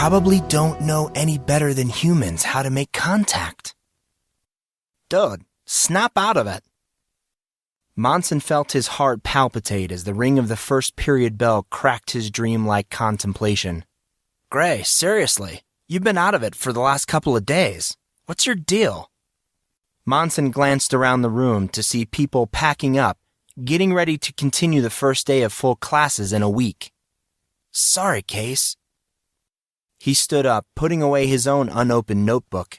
probably don't know any better than humans how to make contact. Dude, snap out of it. Monson felt his heart palpitate as the ring of the first period bell cracked his dreamlike contemplation. Grey, seriously, you've been out of it for the last couple of days. What's your deal? Monson glanced around the room to see people packing up, getting ready to continue the first day of full classes in a week. Sorry, Case. He stood up, putting away his own unopened notebook.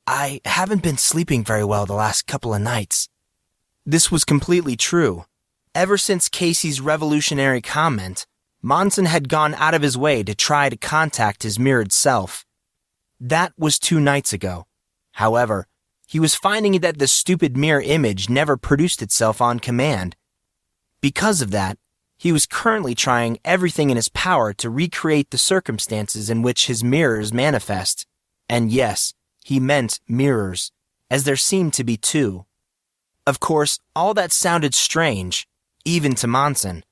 I haven't been sleeping very well the last couple of nights. This was completely true. Ever since Casey's revolutionary comment, Monson had gone out of his way to try to contact his mirrored self. That was 2 nights ago. However, he was finding that the stupid mirror image never produced itself on command. Because of that, he was currently trying everything in his power to recreate the circumstances in which his mirrors manifest. And yes, he meant mirrors, as there seemed to be 2. Of course, all that sounded strange, even to Monson.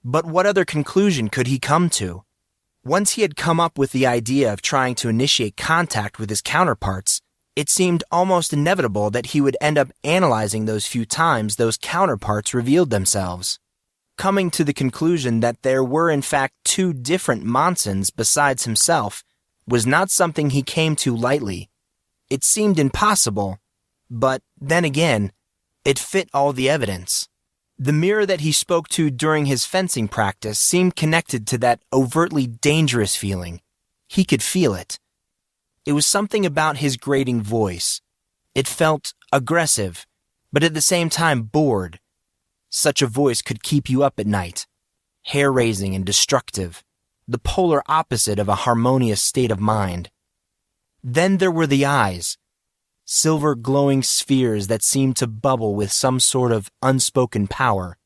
But what other conclusion could he come to? Once he had come up with the idea of trying to initiate contact with his counterparts, it seemed almost inevitable that he would end up analyzing those few times those counterparts revealed themselves. Coming to the conclusion that there were in fact 2 different Monsons besides himself was not something he came to lightly. It seemed impossible, but then again, it fit all the evidence. The mirror that he spoke to during his fencing practice seemed connected to that overtly dangerous feeling. He could feel it. It was something about his grating voice. It felt aggressive, but at the same time bored. Such a voice could keep you up at night, hair-raising and destructive, the polar opposite of a harmonious state of mind. Then there were the eyes, silver glowing spheres that seemed to bubble with some sort of unspoken power.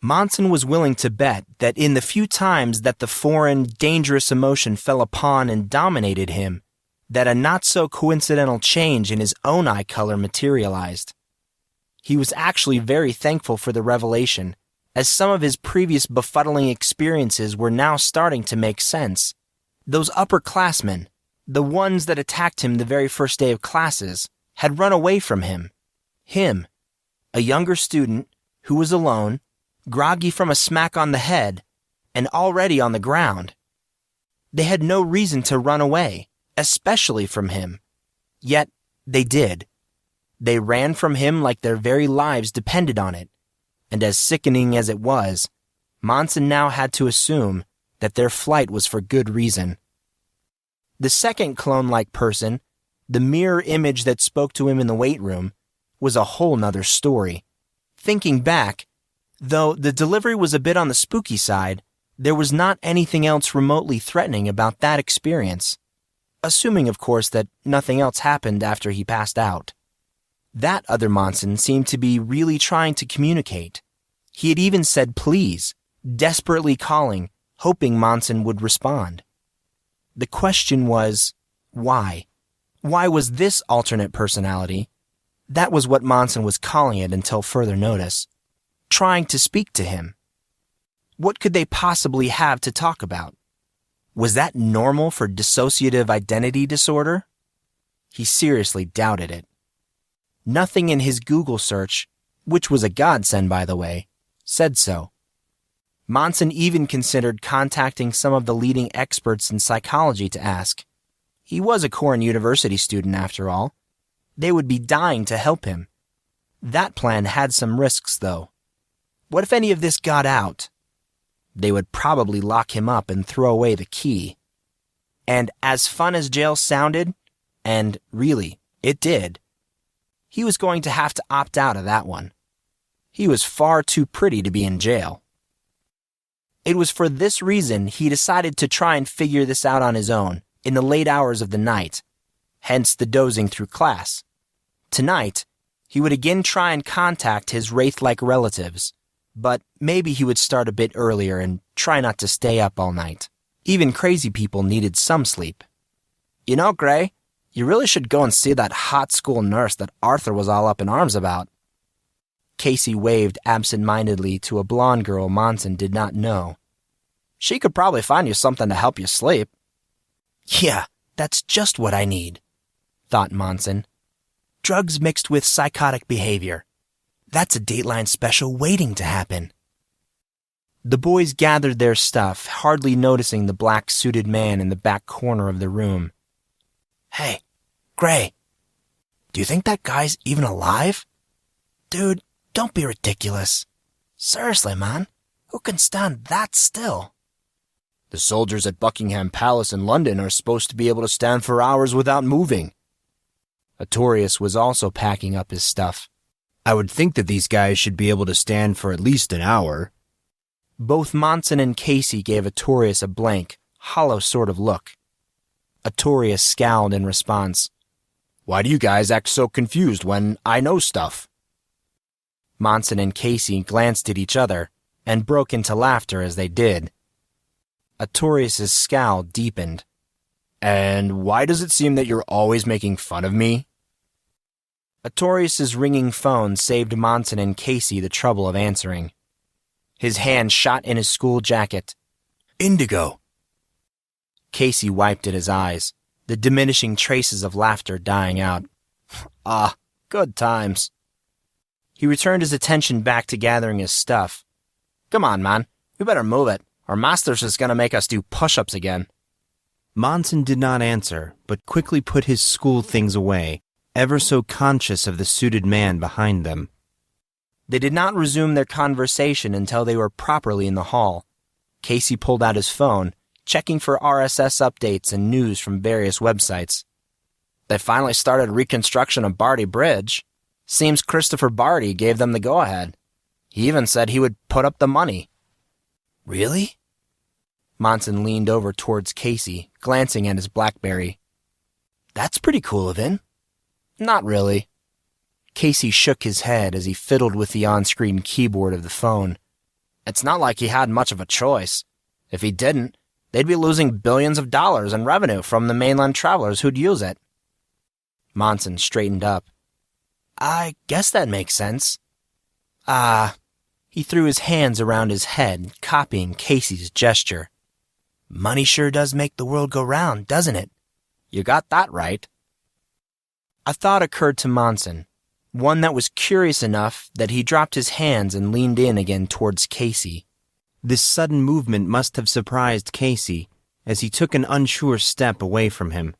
Monson was willing to bet that in the few times that the foreign, dangerous emotion fell upon and dominated him, that a not-so-coincidental change in his own eye color materialized. He was actually very thankful for the revelation, as some of his previous befuddling experiences were now starting to make sense. Those upperclassmen, the ones that attacked him the very first day of classes, had run away from him. Him, a younger student who was alone, groggy from a smack on the head, and already on the ground. They had no reason to run away, especially from him. Yet they did. They ran from him like their very lives depended on it, and as sickening as it was, Monson now had to assume that their flight was for good reason. The second clone-like person, the mirror image that spoke to him in the weight room, was a whole nother story. Thinking back, though the delivery was a bit on the spooky side, there was not anything else remotely threatening about that experience. Assuming, of course, that nothing else happened after he passed out. That other Monson seemed to be really trying to communicate. He had even said please, desperately calling, hoping Monson would respond. The question was, why? Why was this alternate personality, that was what Monson was calling it until further notice, trying to speak to him? What could they possibly have to talk about? Was that normal for dissociative identity disorder? He seriously doubted it. Nothing in his Google search, which was a godsend by the way, said so. Monson even considered contacting some of the leading experts in psychology to ask. He was a Cornell University student after all. They would be dying to help him. That plan had some risks though. What if any of this got out? They would probably lock him up and throw away the key. And as fun as jail sounded, and really, it did, he was going to have to opt out of that one. He was far too pretty to be in jail. It was for this reason he decided to try and figure this out on his own in the late hours of the night, hence the dozing through class. Tonight, he would again try and contact his wraith-like relatives, but maybe he would start a bit earlier and try not to stay up all night. Even crazy people needed some sleep. You know, Grey, you really should go and see that hot school nurse that Arthur was all up in arms about. Casey waved absent-mindedly to a blonde girl Monson did not know. She could probably find you something to help you sleep. Yeah, that's just what I need, thought Monson. Drugs mixed with psychotic behavior. That's a Dateline special waiting to happen. The boys gathered their stuff, hardly noticing the black-suited man in the back corner of the room. Hey, Gray, do you think that guy's even alive? Dude, don't be ridiculous. Seriously, man, who can stand that still? The soldiers at Buckingham Palace in London are supposed to be able to stand for hours without moving. Artorius was also packing up his stuff. I would think that these guys should be able to stand for at least an hour. Both Monson and Casey gave Artorius a blank, hollow sort of look. Artorius scowled in response. Why do you guys act so confused when I know stuff? Monson and Casey glanced at each other and broke into laughter as they did. Artorius' scowl deepened. And why does it seem that you're always making fun of me? Artorius' ringing phone saved Monson and Casey the trouble of answering. His hand shot in his school jacket. Indigo. Casey wiped at his eyes, the diminishing traces of laughter dying out. Ah, good times. He returned his attention back to gathering his stuff. Come on, man. We better move it. Our master's is going to make us do push-ups again. Monson did not answer, but quickly put his school things away, ever so conscious of the suited man behind them. They did not resume their conversation until they were properly in the hall. Casey pulled out his phone, checking for RSS updates and news from various websites. They finally started reconstruction of Barty Bridge. Seems Christopher Barty gave them the go-ahead. He even said he would put up the money. Really? Monson leaned over towards Casey, glancing at his BlackBerry. That's pretty cool of him. Not really. Casey shook his head as he fiddled with the on-screen keyboard of the phone. It's not like he had much of a choice. If he didn't, they'd be losing billions of dollars in revenue from the mainland travelers who'd use it. Monson straightened up. I guess that makes sense. He threw his hands around his head, copying Casey's gesture. Money sure does make the world go round, doesn't it? You got that right. A thought occurred to Monson, one that was curious enough that he dropped his hands and leaned in again towards Casey. This sudden movement must have surprised Casey, as he took an unsure step away from him.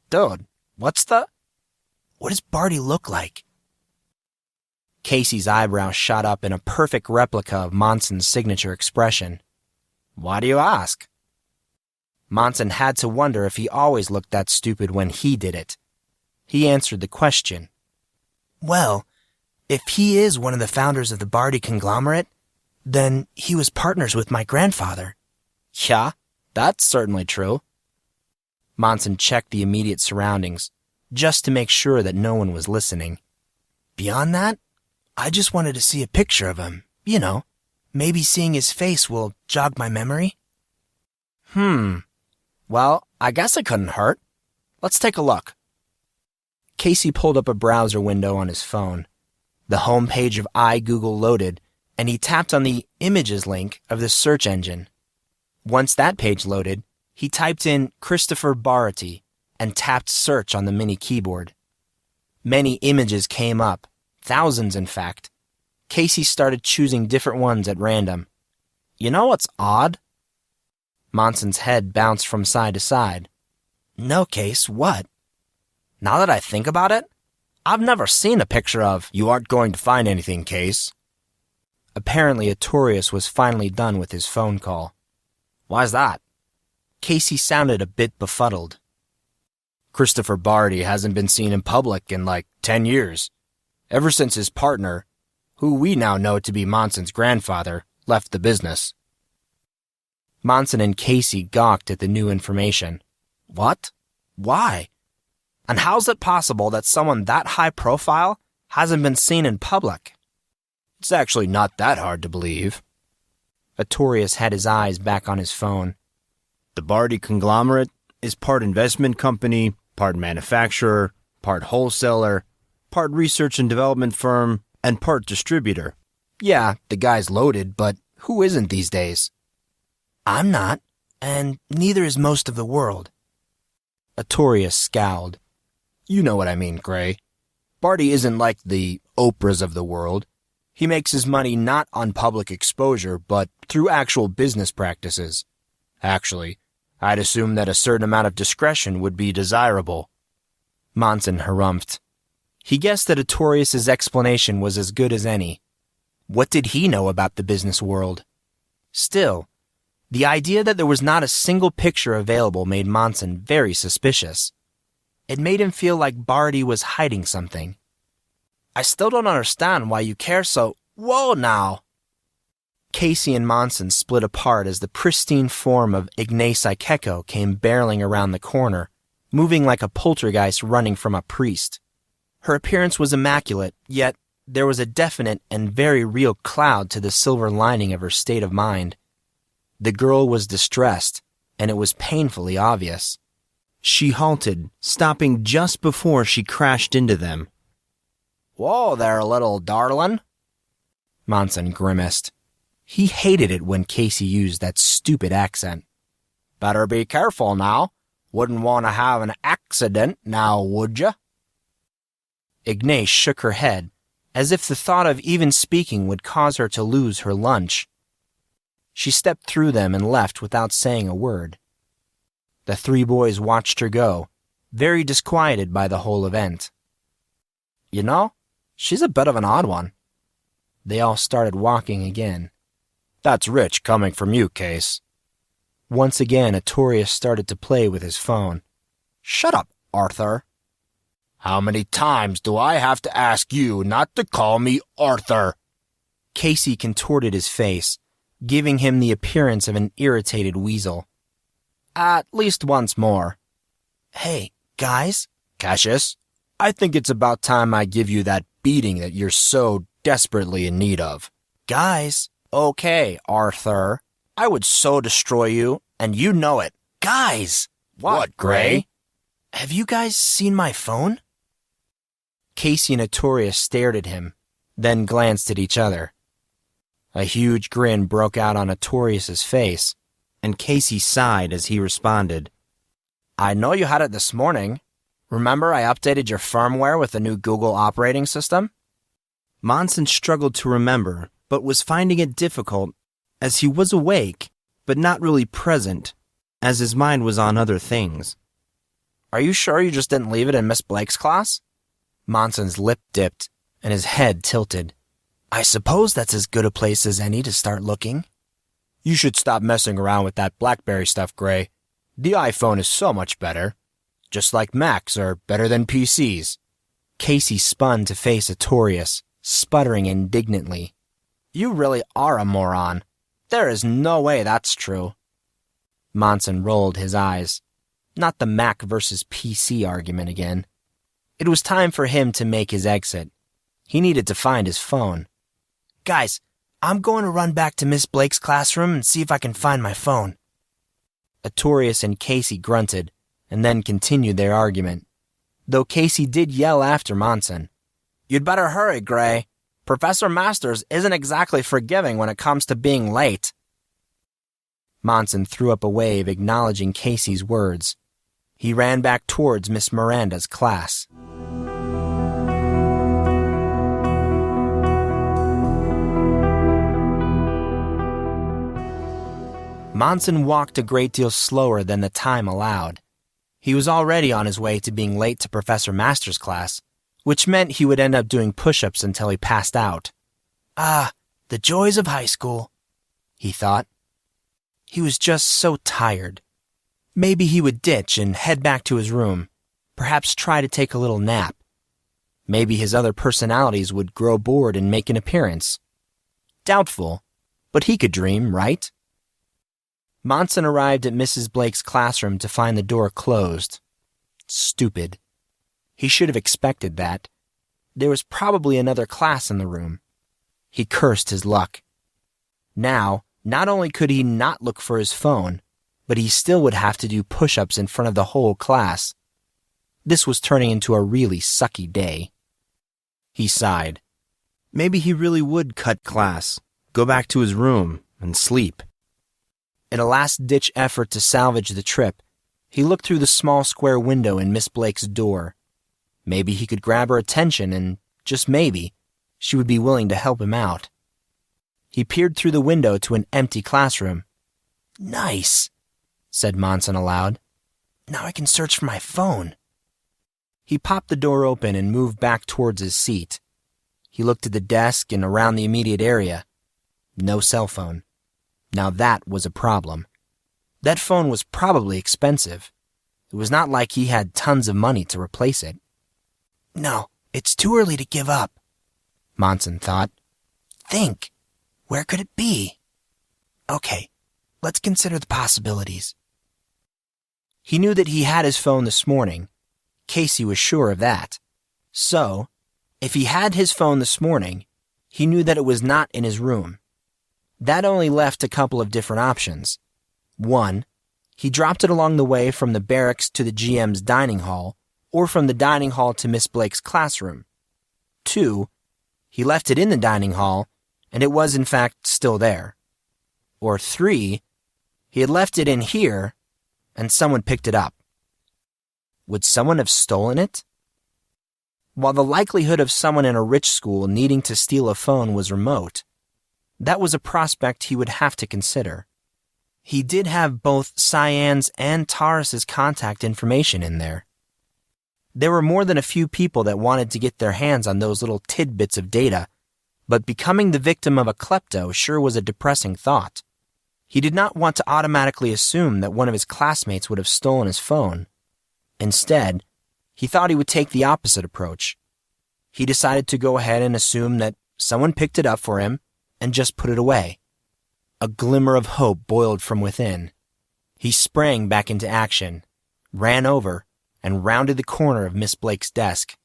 Dude, what does Barty look like? Casey's eyebrows shot up in a perfect replica of Monson's signature expression. Why do you ask? Monson had to wonder if he always looked that stupid when he did it. He answered the question. Well, if he is one of the founders of the Barty conglomerate, then he was partners with my grandfather. Yeah, that's certainly true. Monson checked the immediate surroundings, just to make sure that no one was listening. Beyond that, I just wanted to see a picture of him. You know, maybe seeing his face will jog my memory. Well, I guess it couldn't hurt. Let's take a look. Casey pulled up a browser window on his phone. The home page of iGoogle loaded, and he tapped on the Images link of the search engine. Once that page loaded, he typed in Christopher Barty and tapped search on the mini keyboard. Many images came up, thousands in fact. Casey started choosing different ones at random. You know what's odd? Monson's head bounced from side to side. No, Case, what? Now that I think about it, I've never seen a picture of... You aren't going to find anything, Case. Apparently, Artorius was finally done with his phone call. Why's that? Casey sounded a bit befuddled. Christopher Barty hasn't been seen in public in like 10 years. Ever since his partner, who we now know to be Monson's grandfather, left the business. Monson and Casey gawked at the new information. What? Why? And how's it possible that someone that high profile hasn't been seen in public? It's actually not that hard to believe. Artorius had his eyes back on his phone. The Barty conglomerate is part investment company, part manufacturer, part wholesaler, part research and development firm, and part distributor. Yeah, the guy's loaded, but who isn't these days? I'm not, and neither is most of the world. Artorius scowled. You know what I mean, Grey. Barty isn't like the Oprahs of the world. He makes his money not on public exposure, but through actual business practices. Actually, I'd assume that a certain amount of discretion would be desirable. Monson harumphed. He guessed that Artorius' explanation was as good as any. What did he know about the business world? Still, the idea that there was not a single picture available made Monson very suspicious. It made him feel like Barty was hiding something. I still don't understand why you care so— Whoa now! Casey and Monson split apart as the pristine form of Ignace Ikeko came barreling around the corner, moving like a poltergeist running from a priest. Her appearance was immaculate, yet there was a definite and very real cloud to the silver lining of her state of mind. The girl was distressed, and it was painfully obvious. She halted, stopping just before she crashed into them. Whoa there, little darlin'. Monson grimaced. He hated it when Casey used that stupid accent. Better be careful now. Wouldn't want to have an accident now, would ya? Ignace shook her head, as if the thought of even speaking would cause her to lose her lunch. She stepped through them and left without saying a word. The three boys watched her go, very disquieted by the whole event. You know, she's a bit of an odd one. They all started walking again. That's rich coming from you, Case. Once again, Artorius started to play with his phone. Shut up, Arthur. How many times do I have to ask you not to call me Arthur? Casey contorted his face, giving him the appearance of an irritated weasel. At least once more. Hey, guys. Cassius, I think it's about time I give you that beating that you're so desperately in need of. Guys. Okay, Arthur. I would so destroy you, and you know it. Guys! What, Grey? Have you guys seen my phone? Casey and Artorius stared at him, then glanced at each other. A huge grin broke out on Artorius' face, and Casey sighed as he responded. I know you had it this morning. Remember I updated your firmware with the new Google operating system? Monson struggled to remember, but was finding it difficult, as he was awake, but not really present, as his mind was on other things. Are you sure you just didn't leave it in Miss Blake's class? Monson's lip dipped, and his head tilted. I suppose that's as good a place as any to start looking. You should stop messing around with that BlackBerry stuff, Grey. The iPhone is so much better. Just like Macs are better than PCs. Casey spun to face Artorius, sputtering indignantly. You really are a moron. There is no way that's true. Monson rolled his eyes. Not the Mac versus PC argument again. It was time for him to make his exit. He needed to find his phone. Guys, I'm going to run back to Miss Blake's classroom and see if I can find my phone. Artorius and Casey grunted, and then continued their argument, though Casey did yell after Monson. You'd better hurry, Grey. Professor Masters isn't exactly forgiving when it comes to being late. Monson threw up a wave acknowledging Casey's words. He ran back towards Miss Miranda's class. Monson walked a great deal slower than the time allowed. He was already on his way to being late to Professor Masters' class, which meant he would end up doing push-ups until he passed out. Ah, the joys of high school, he thought. He was just so tired. Maybe he would ditch and head back to his room, perhaps try to take a little nap. Maybe his other personalities would grow bored and make an appearance. Doubtful, but he could dream, right? Monson arrived at Mrs. Blake's classroom to find the door closed. Stupid. He should have expected that. There was probably another class in the room. He cursed his luck. Now, not only could he not look for his phone, but he still would have to do push-ups in front of the whole class. This was turning into a really sucky day. He sighed. Maybe he really would cut class, go back to his room, and sleep. In a last-ditch effort to salvage the trip, He looked through the small square window in Miss Blake's door. Maybe he could grab her attention and, just maybe, she would be willing to help him out. He peered through the window to an empty classroom. "Nice," said Monson aloud. "Now I can search for my phone." He popped the door open and moved back towards his seat. He looked at the desk and around the immediate area. No cell phone. Now that was a problem. That phone was probably expensive. It was not like he had tons of money to replace it. "No, it's too early to give up," Monson thought. "Think. Where could it be? Okay, let's consider the possibilities." He knew that he had his phone this morning. Casey was sure of that. So, if he had his phone this morning, he knew that it was not in his room. That only left a couple of different options. One, he dropped it along the way from the barracks to the GM's dining hall, or from the dining hall to Miss Blake's classroom. Two, he left it in the dining hall, and it was in fact still there. Or three, he had left it in here, and someone picked it up. Would someone have stolen it? While the likelihood of someone in a rich school needing to steal a phone was remote, that was a prospect he would have to consider. He did have both Cyan's and Taurus's contact information in there. There were more than a few people that wanted to get their hands on those little tidbits of data, but becoming the victim of a klepto sure was a depressing thought. He did not want to automatically assume that one of his classmates would have stolen his phone. Instead, he thought he would take the opposite approach. He decided to go ahead and assume that someone picked it up for him and just put it away. A glimmer of hope boiled from within. He sprang back into action, ran over, and rounded the corner of Miss Blake's desk.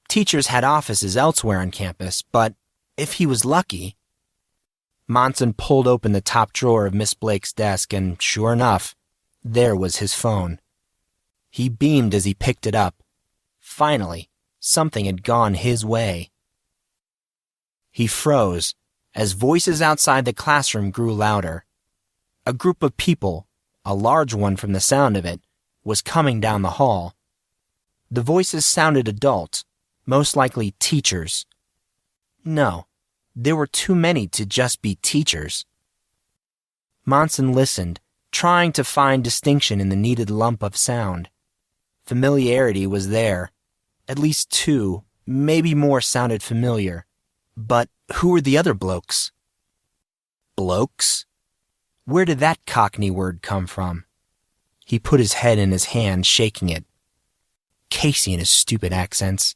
Teachers had offices elsewhere on campus, but if he was lucky... Monson pulled open the top drawer of Miss Blake's desk, and sure enough, there was his phone. He beamed as he picked it up. Finally, something had gone his way. He froze as voices outside the classroom grew louder. A group of people, a large one from the sound of it, was coming down the hall. The voices sounded adult, most likely teachers. No, there were too many to just be teachers. Monson listened, trying to find distinction in the needed lump of sound. Familiarity was there. At least two, maybe more sounded familiar. But who were the other blokes? Blokes? Where did that Cockney word come from? He put his head in his hand, shaking it. Casey and his stupid accents.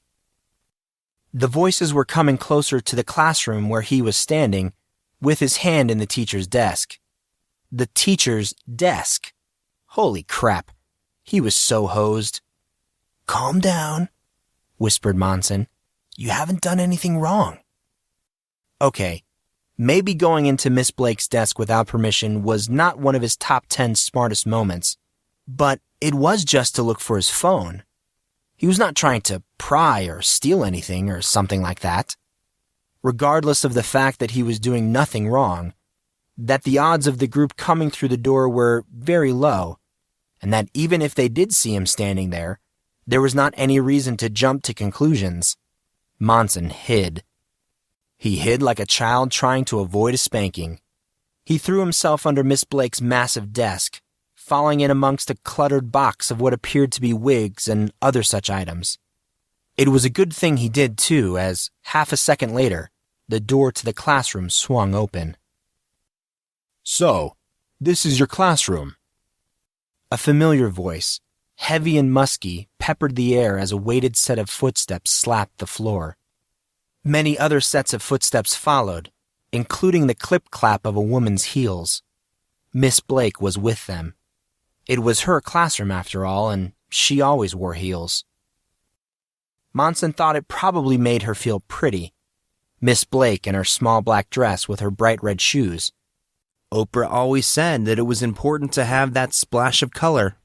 The voices were coming closer to the classroom where he was standing, with his hand in the teacher's desk. The teacher's desk. Holy crap. He was so hosed. "Calm down," whispered Monson. "You haven't done anything wrong." Okay, maybe going into Miss Blake's desk without permission was not one of his top 10 smartest moments, but it was just to look for his phone. He was not trying to pry or steal anything or something like that. Regardless of the fact that he was doing nothing wrong, that the odds of the group coming through the door were very low, and that even if they did see him standing there was not any reason to jump to conclusions. Monson hid. He hid like a child trying to avoid a spanking. He threw himself under Miss Blake's massive desk, falling in amongst a cluttered box of what appeared to be wigs and other such items. It was a good thing he did, too, as half a second later, the door to the classroom swung open. "So, this is your classroom." A familiar voice, heavy and musky, peppered the air as a weighted set of footsteps slapped the floor. Many other sets of footsteps followed, including the clip-clap of a woman's heels. Miss Blake was with them. It was her classroom, after all, and she always wore heels. Monson thought it probably made her feel pretty. Miss Blake in her small black dress with her bright red shoes. Oprah always said that it was important to have that splash of color.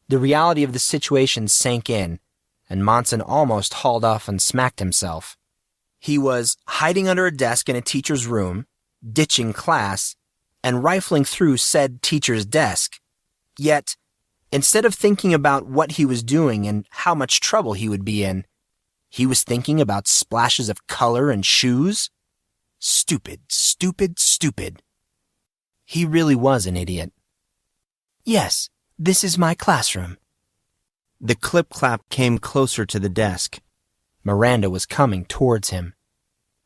The reality of the situation sank in, and Monson almost hauled off and smacked himself. He was hiding under a desk in a teacher's room, ditching class, and rifling through said teacher's desk. Yet, Instead of thinking about what he was doing and how much trouble he would be in, he was thinking about splashes of color and shoes. Stupid, stupid, stupid. He really was an idiot. Yes, this is my classroom. The clip-clap came closer to the desk. Miranda was coming towards him.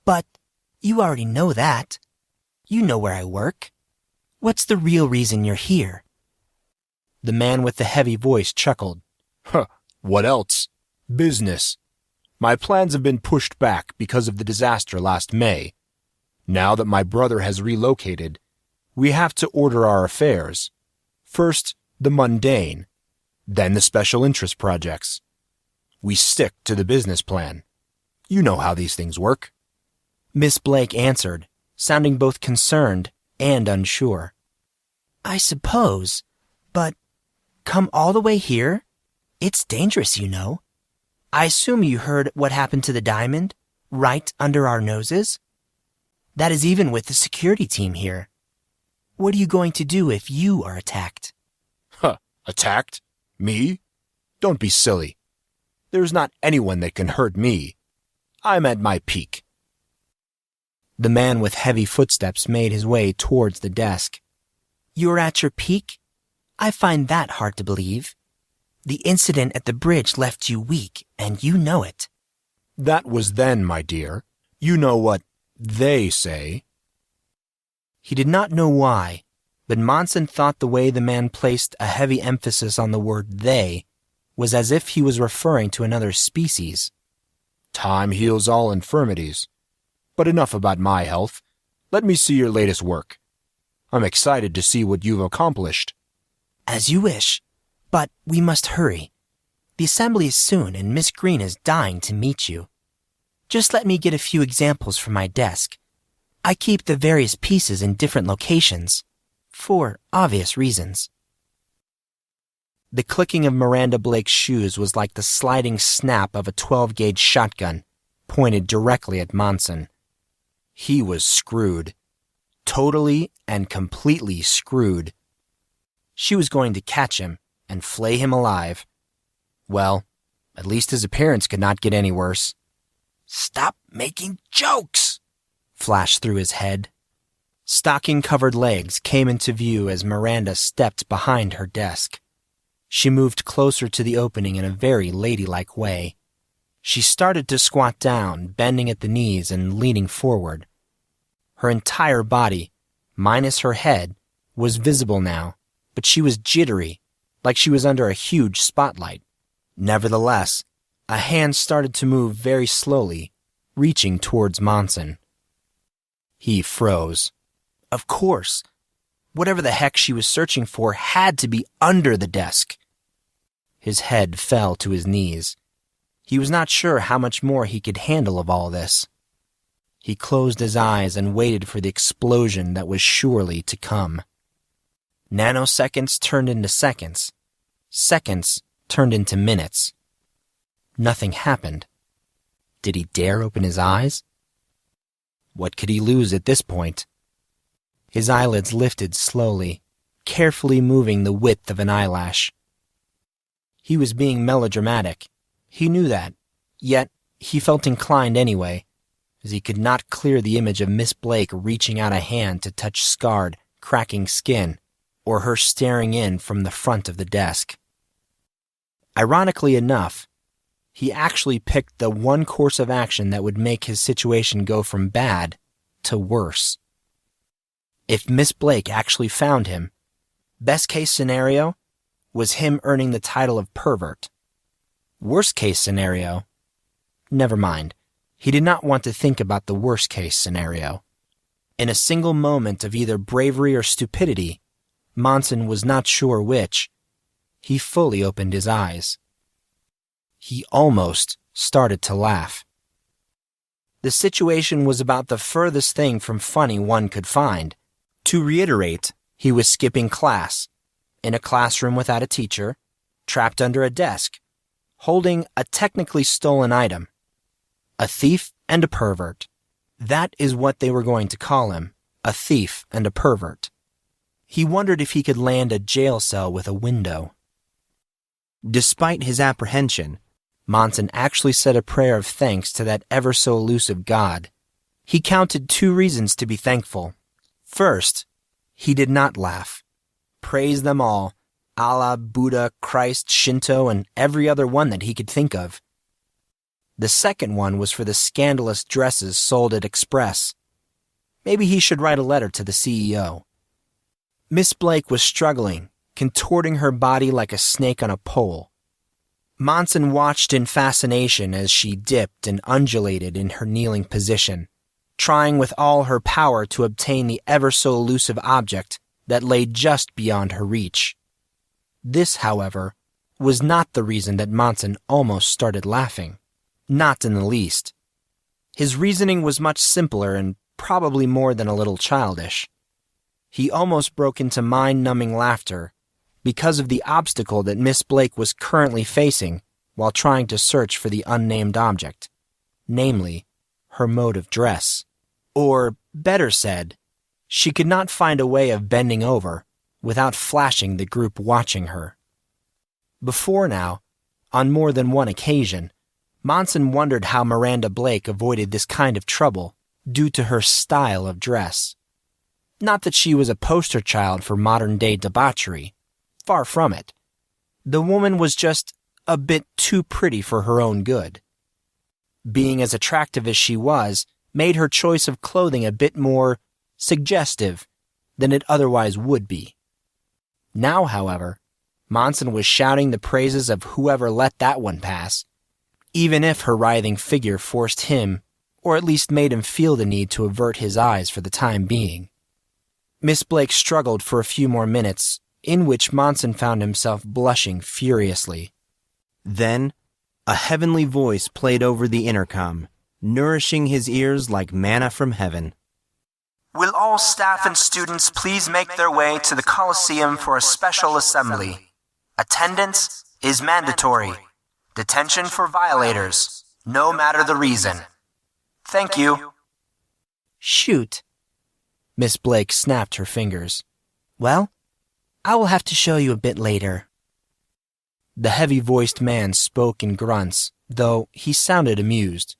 But you already know that. You know where I work. What's the real reason you're here? The man with the heavy voice chuckled. Huh, what else? Business. My plans have been pushed back because of the disaster last May. Now that my brother has relocated, we have to order our affairs. First, the mundane, then the special interest projects. We stick to the business plan. You know how these things work. Miss Blake answered, sounding both concerned and unsure. I suppose, but come all the way here? It's dangerous, you know. I assume you heard what happened to the diamond, right under our noses? That is even with the security team here. What are you going to do if you are attacked? Huh, attacked? Me? Don't be silly. There's not anyone that can hurt me. I'm at my peak. The man with heavy footsteps made his way towards the desk. You're at your peak? I find that hard to believe. The incident at the bridge left you weak, and you know it. That was then, my dear. You know what they say. He did not know why, but Monson thought the way the man placed a heavy emphasis on the word they was as if he was referring to another species. Time heals all infirmities. But enough about my health. Let me see your latest work. I'm excited to see what you've accomplished. As you wish, but we must hurry. The assembly is soon, and Miss Green is dying to meet you. Just let me get a few examples from my desk. I keep the various pieces in different locations, for obvious reasons. The clicking of Miranda Blake's shoes was like the sliding snap of a 12-gauge shotgun, pointed directly at Monson. He was screwed. Totally and completely screwed. She was going to catch him and flay him alive. Well, at least his appearance could not get any worse. Stop making jokes! Flashed through his head. Stocking-covered legs came into view as Miranda stepped behind her desk. She moved closer to the opening in a very ladylike way. She started to squat down, bending at the knees and leaning forward. Her entire body, minus her head, was visible now, but she was jittery, like she was under a huge spotlight. Nevertheless, a hand started to move very slowly, reaching towards Monson. He froze. Of course. Whatever the heck she was searching for had to be under the desk. His head fell to his knees. He was not sure how much more he could handle of all this. He closed his eyes and waited for the explosion that was surely to come. Nanoseconds turned into seconds. Seconds turned into minutes. Nothing happened. Did he dare open his eyes? What could he lose at this point? His eyelids lifted slowly, carefully moving the width of an eyelash. He was being melodramatic. He knew that, yet he felt inclined anyway, as he could not clear the image of Miss Blake reaching out a hand to touch scarred, cracking skin, or her staring in from the front of the desk. Ironically enough, he actually picked the one course of action that would make his situation go from bad to worse. If Miss Blake actually found him, best case scenario was him earning the title of pervert. Worst case scenario, never mind. He did not want to think about the worst case scenario. In a single moment of either bravery or stupidity, Monson was not sure which, he fully opened his eyes. He almost started to laugh. The situation was about the furthest thing from funny one could find. To reiterate, he was skipping class, in a classroom without a teacher, trapped under a desk, holding a technically stolen item. A thief and a pervert. That is what they were going to call him, a thief and a pervert. He wondered if he could land a jail cell with a window. Despite his apprehension, Monson actually said a prayer of thanks to that ever-so-elusive god. He counted 2 reasons to be thankful. First, he did not laugh. Praise them all, Allah, Buddha, Christ, Shinto, and every other one that he could think of. The second one was for the scandalous dresses sold at Express. Maybe he should write a letter to the CEO. Miss Blake was struggling, contorting her body like a snake on a pole. Monson watched in fascination as she dipped and undulated in her kneeling position, trying with all her power to obtain the ever-so-elusive object that lay just beyond her reach. This, however, was not the reason that Monson almost started laughing. Not in the least. His reasoning was much simpler and probably more than a little childish. He almost broke into mind-numbing laughter because of the obstacle that Miss Blake was currently facing while trying to search for the unnamed object, namely, her mode of dress. Or, better said, she could not find a way of bending over without flashing the group watching her. Before now, on more than one occasion, Monson wondered how Miranda Blake avoided this kind of trouble due to her style of dress. Not that she was a poster child for modern-day debauchery. Far from it. The woman was just a bit too pretty for her own good. Being as attractive as she was made her choice of clothing a bit more suggestive than it otherwise would be. Now, however, Monson was shouting the praises of whoever let that one pass, even if her writhing figure forced him, or at least made him feel the need to avert his eyes for the time being. Miss Blake struggled for a few more minutes, in which Monson found himself blushing furiously. Then, a heavenly voice played over the intercom, nourishing his ears like manna from heaven. Will all staff and students please make their way to the Coliseum for a special assembly? Attendance is mandatory. Detention for violators, no matter the reason. Thank you. Shoot. Miss Blake snapped her fingers. Well, I will have to show you a bit later. The heavy-voiced man spoke in grunts, though he sounded amused.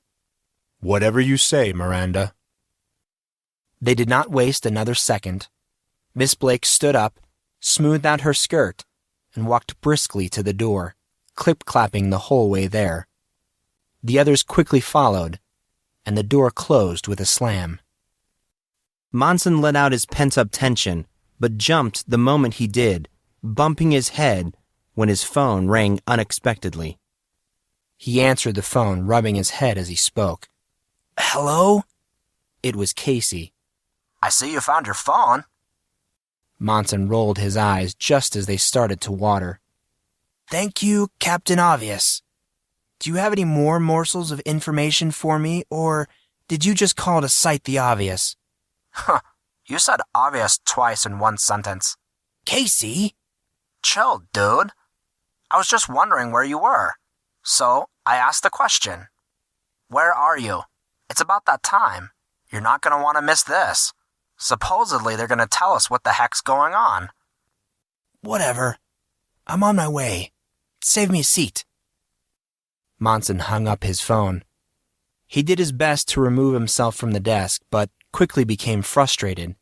Whatever you say, Miranda. They did not waste another second. Miss Blake stood up, smoothed out her skirt, and walked briskly to the door, clip-clapping the whole way there. The others quickly followed, and the door closed with a slam. Monson let out his pent-up tension, but jumped the moment he did, bumping his head when his phone rang unexpectedly. He answered the phone, rubbing his head as he spoke. Hello? It was Casey. I see you found your phone. Monson rolled his eyes just as they started to water. Thank you, Captain Obvious. Do you have any more morsels of information for me, or did you just call to cite the obvious? Huh. You said obvious twice in one sentence. Casey? Chill, dude. I was just wondering where you were. So, I asked the question. Where are you? It's about that time. You're not going to want to miss this. Supposedly, they're going to tell us what the heck's going on. Whatever. I'm on my way. Save me a seat. Monson hung up his phone. He did his best to remove himself from the desk, but quickly became frustrated.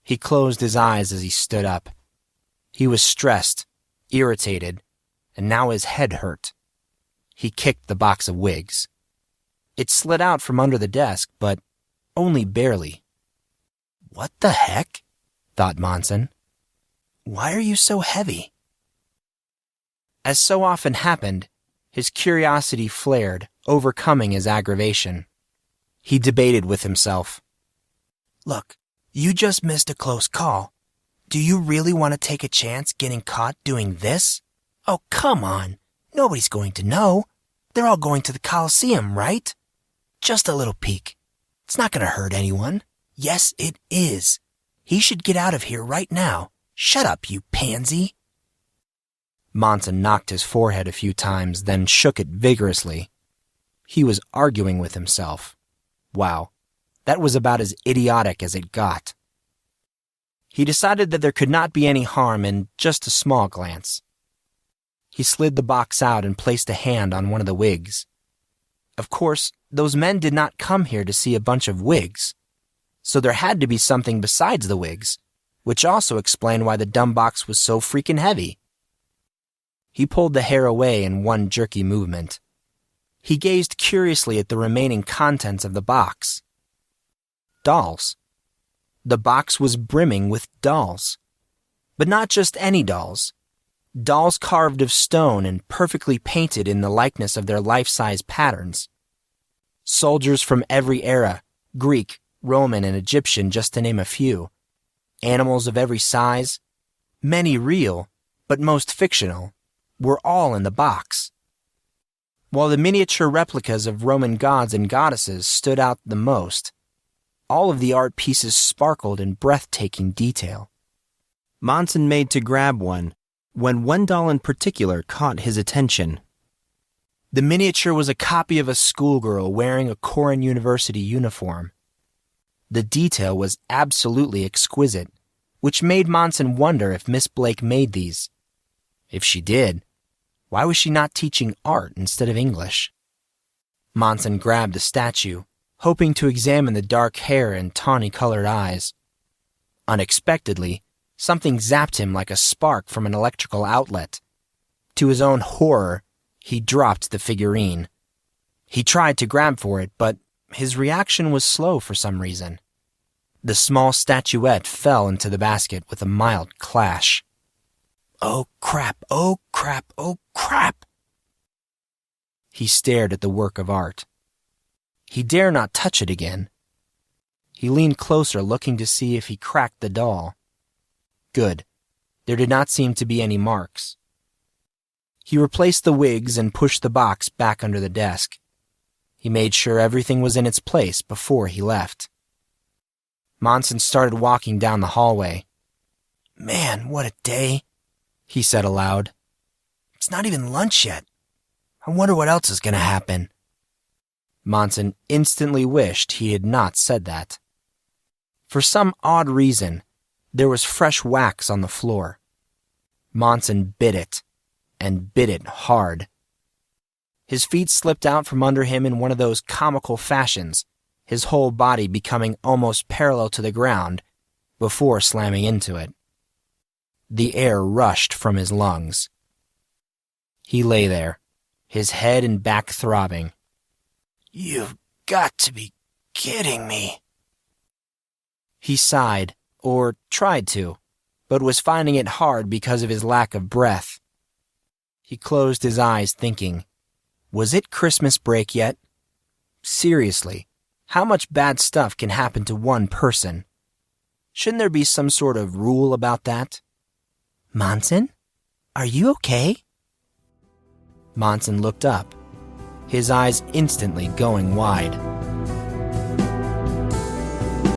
He closed his eyes as he stood up. He was stressed, irritated, and now his head hurt. He kicked the box of wigs. It slid out from under the desk, but only barely. What the heck? Thought Monson. Why are you so heavy? As so often happened, his curiosity flared, overcoming his aggravation. He debated with himself. Look, you just missed a close call. Do you really want to take a chance getting caught doing this? Oh, come on. Nobody's going to know. They're all going to the Coliseum, right? Just a little peek. It's not going to hurt anyone. Yes, it is. He should get out of here right now. Shut up, you pansy. Monson knocked his forehead a few times, then shook it vigorously. He was arguing with himself. Wow, that was about as idiotic as it got. He decided that there could not be any harm in just a small glance. He slid the box out and placed a hand on one of the wigs. Of course, those men did not come here to see a bunch of wigs, so there had to be something besides the wigs, which also explained why the dumb box was so freaking heavy. He pulled the hair away in one jerky movement. He gazed curiously at the remaining contents of the box. Dolls. The box was brimming with dolls. But not just any dolls. Dolls carved of stone and perfectly painted in the likeness of their life-size patterns. Soldiers from every era, Greek, Roman, and Egyptian, just to name a few. Animals of every size, many real, but most fictional, were all in the box. While the miniature replicas of Roman gods and goddesses stood out the most, all of the art pieces sparkled in breathtaking detail. Monson made to grab one, when one doll in particular caught his attention. The miniature was a copy of a schoolgirl wearing a Collin University uniform. The detail was absolutely exquisite, which made Monson wonder if Miss Blake made these. If she did, why was she not teaching art instead of English? Monson grabbed the statue, hoping to examine the dark hair and tawny-colored eyes. Unexpectedly, something zapped him like a spark from an electrical outlet. To his own horror, he dropped the figurine. He tried to grab for it, but his reaction was slow for some reason. The small statuette fell into the basket with a mild clash. Oh crap, oh crap, oh crap! He stared at the work of art. He dare not touch it again. He leaned closer, looking to see if he cracked the doll. Good. There did not seem to be any marks. He replaced the wigs and pushed the box back under the desk. He made sure everything was in its place before he left. Monson started walking down the hallway. Man, what a day, he said aloud. It's not even lunch yet. I wonder what else is going to happen. Monson instantly wished he had not said that. For some odd reason, there was fresh wax on the floor. Monson bit it, and bit it hard. His feet slipped out from under him in one of those comical fashions, his whole body becoming almost parallel to the ground before slamming into it. The air rushed from his lungs. He lay there, his head and back throbbing. You've got to be kidding me. He sighed, or tried to, but was finding it hard because of his lack of breath. He closed his eyes thinking, was it Christmas break yet? Seriously, how much bad stuff can happen to one person? Shouldn't there be some sort of rule about that? Monson, are you okay? Monson looked up, his eyes instantly going wide.